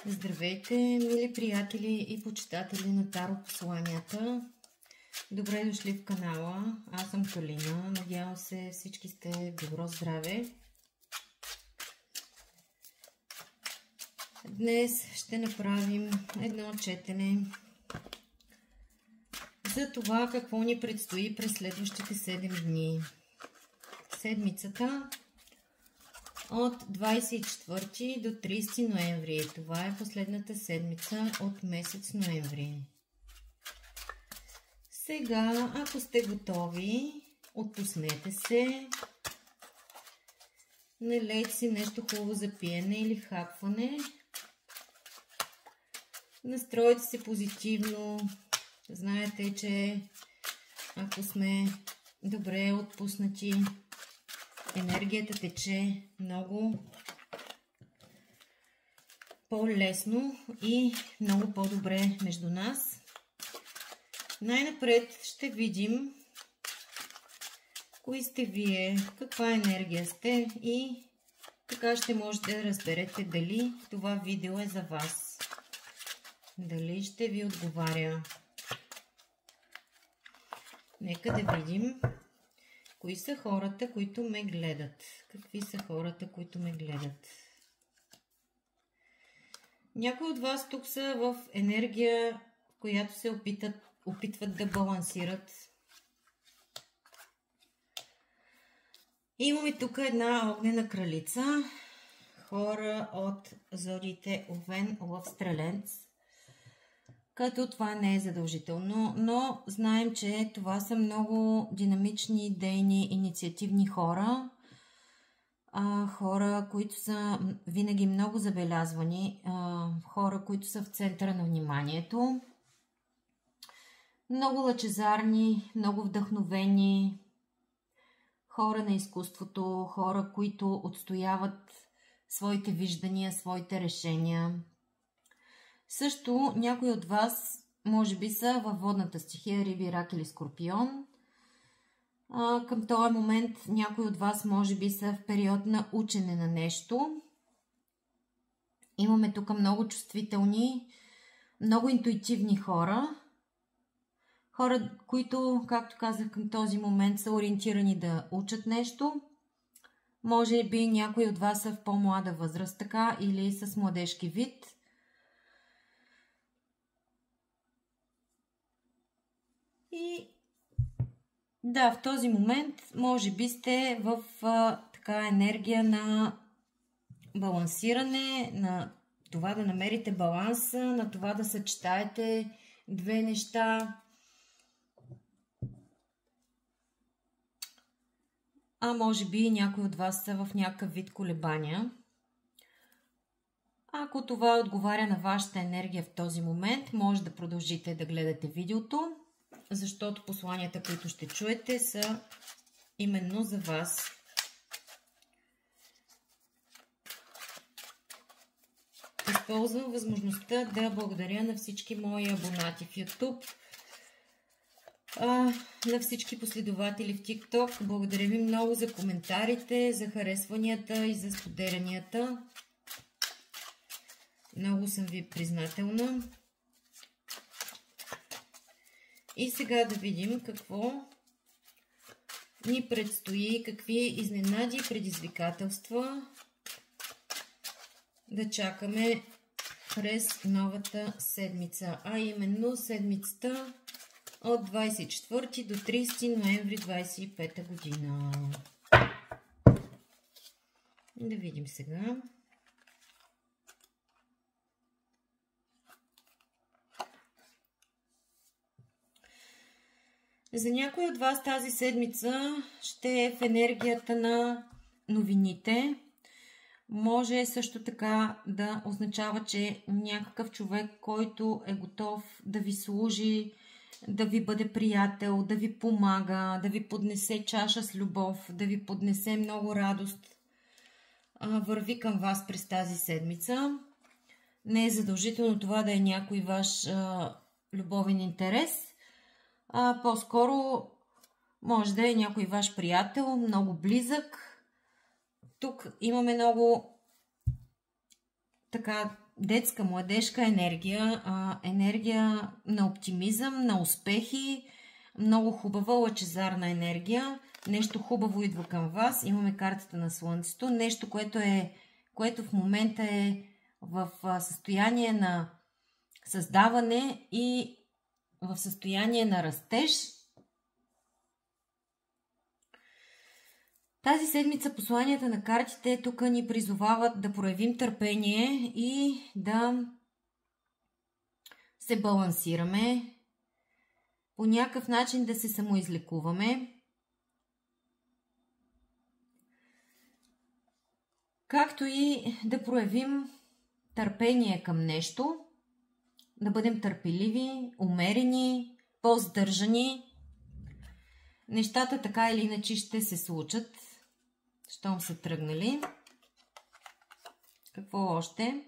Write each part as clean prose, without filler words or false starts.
Здравейте, мили приятели и почитатели на Таро посланията. Добре дошли в канала. Аз съм Калина. Надявам се всички сте в добро здраве. Днес ще направим едно четене за това какво ни предстои през следващите 7 дни. Седмицата от 24 до 30 ноември. Това е последната седмица от месец ноември. Сега, ако сте готови, отпуснете се. Налейте си нещо хубаво за пиене или хапване. Настройте се позитивно. Знаете, че ако сме добре отпуснати, енергията тече много по-лесно и много по-добре между нас. Най-напред ще видим кои сте вие, каква енергия сте и така ще можете да разберете дали това видео е за вас. Дали ще ви отговаря. Нека да видим кои са хората, които ме гледат. Какви са хората, които ме гледат? Някои от вас тук са в енергия, в която се опитват да балансират. Имаме тук една огнена кралица. Хора от зодиите Овен, Лъв, Стрелец. Като това не е задължително, но знаем, че това са много динамични, идейни, инициативни хора. Хора, които са винаги много забелязвани. Хора, които са в центъра на вниманието. Много лъчезарни, много вдъхновени. Хора на изкуството, хора, които отстояват своите виждания, своите решения. Също някои от вас може би са във водната стихия, Риби, Рак или Скорпион. Към този момент някои от вас може би са в период на учене на нещо. Имаме тук много чувствителни, много интуитивни хора. Хора, които, както казах, към този момент са ориентирани да учат нещо. Може би някои от вас са в по-млада възраст така или с младежки вид. И да, в този момент може би сте в така енергия на балансиране, на това да намерите баланса, на това да съчетаете две неща. А може би някои от вас са в някакъв вид колебания. Ако това отговаря на вашата енергия в този момент, може да продължите да гледате видеото, защото посланията, които ще чуете, са именно за вас. Използвам възможността да благодаря на всички мои абонати в YouTube, на всички последователи в TikTok. Благодаря ви много за коментарите, за харесванията и за споделянията. Много съм ви признателна. И сега да видим какво ни предстои, какви изненади и предизвикателства да чакаме през новата седмица, а именно седмицата от 24 до 30 ноември 2025 година. Да видим сега. За някой от вас тази седмица ще е в енергията на новините. Може също така да означава, че някакъв човек, който е готов да ви служи, да ви бъде приятел, да ви помага, да ви поднесе чаша с любов, да ви поднесе много радост, върви към вас през тази седмица. Не е задължително това да е някой ваш любовен интерес. По-скоро може да е някой ваш приятел, много близък. Тук имаме много така детска, младежка енергия, енергия на оптимизъм, на успехи, много хубава лъчезарна енергия. Нещо хубаво идва към вас. Имаме картата на Слънцето. Нещо, което в момента е в състояние на създаване и в състояние на растеж. Тази седмица посланията на картите тук ни призовават да проявим търпение и да се балансираме, по някакъв начин да се самоизлекуваме, както и да проявим търпение към нещо, да бъдем търпеливи, умерени, по-здържани. Нещата така или иначе ще се случат, щом са тръгнали. Какво още?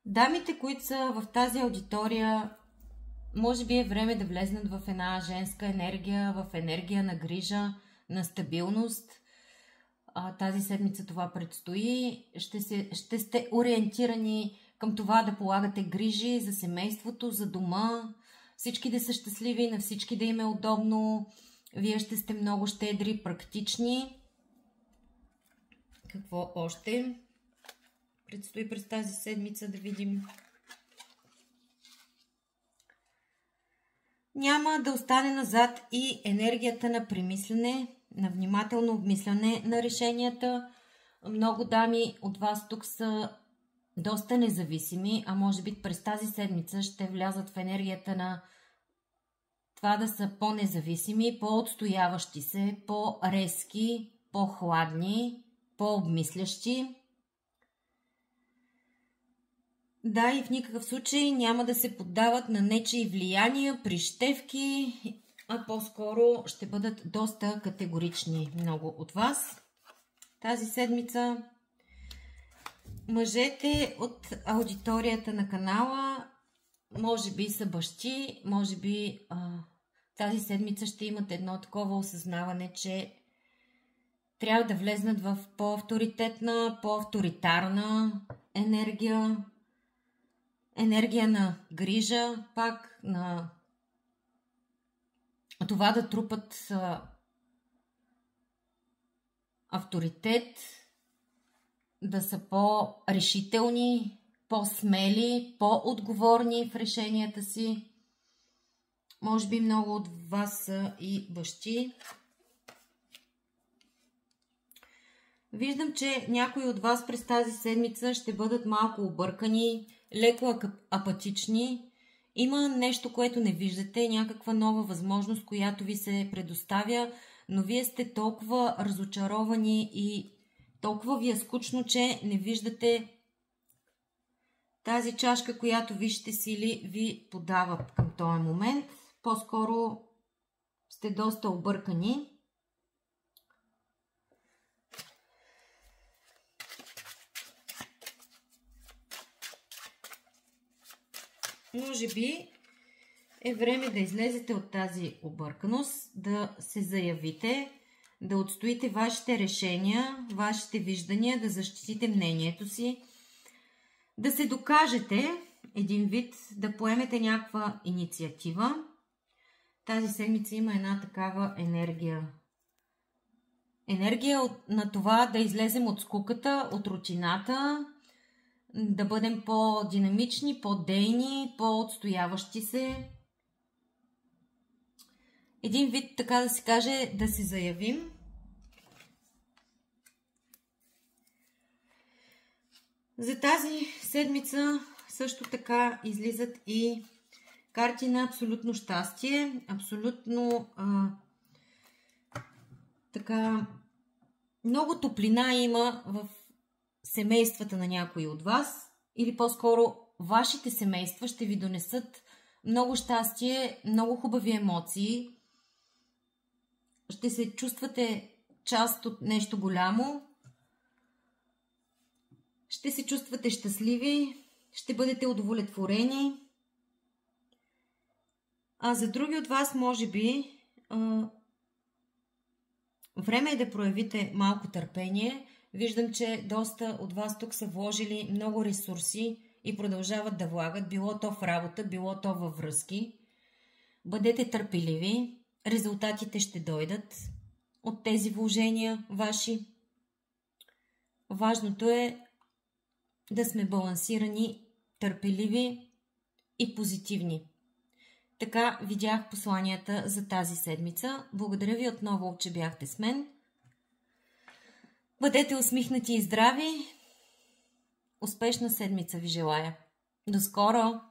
Дамите, които са в тази аудитория, може би е време да влезнат в една женска енергия, в енергия на грижа, на стабилност. Тази седмица това предстои. Ще сте ориентирани към това да полагате грижи за семейството, за дома, всички да са щастливи, на всички да им е удобно. Вие ще сте много щедри, практични. Какво още предстои през тази седмица да видим? Няма да остане назад и енергията на премислене, на внимателно обмисляне на решенията. Много дами от вас тук са доста независими, а може би през тази седмица ще влязат в енергията на това да са по-независими, по-отстояващи се, по-резки, по-хладни, по-обмислящи. Да, и в никакъв случай няма да се поддават на нечии влияния, прищевки, а по-скоро ще бъдат доста категорични много от вас. Тази седмица мъжете от аудиторията на канала може би са бащи, може би тази седмица ще имат едно такова осъзнаване, че трябва да влезнат в по-авторитетна, по-авторитарна енергия, енергия на грижа, пак на това да трупат авторитет, да са по-решителни, по-смели, по-отговорни в решенията си. Може би много от вас са и бащи. Виждам, че някои от вас през тази седмица ще бъдат малко объркани, леко апатични. Има нещо, което не виждате, някаква нова възможност, която ви се предоставя, но вие сте толкова разочаровани и толкова ви е скучно, че не виждате тази чашка, която висшите сили ви подават към този момент. По-скоро сте доста объркани. Може би е време да излезете от тази обърканост, да се заявите, да отстоите вашите решения, вашите виждания, да защитите мнението си, да се докажете един вид, да поемете някаква инициатива. Тази седмица има една такава енергия. Енергия на това да излезем от скуката, от рутината, да бъдем по-динамични, по-дейни, по-отстояващи се. Един вид, така да се каже, да се заявим. За тази седмица също така излизат и карти на абсолютно щастие, абсолютно така много топлина има в семействата на някои от вас, или по-скоро вашите семейства ще ви донесат много щастие, много хубави емоции. Ще се чувствате част от нещо голямо. Ще се чувствате щастливи, ще бъдете удовлетворени. А за други от вас, може би, време е да проявите малко търпение, Виждам, че доста от вас тук са вложили много ресурси и продължават да влагат, било то в работа, било то във връзки. Бъдете търпеливи, резултатите ще дойдат от тези вложения ваши. Важното е да сме балансирани, търпеливи и позитивни. Така видях посланията за тази седмица. Благодаря ви отново, че бяхте с мен. Бъдете усмихнати и здрави. Успешна седмица ви желая. До скоро!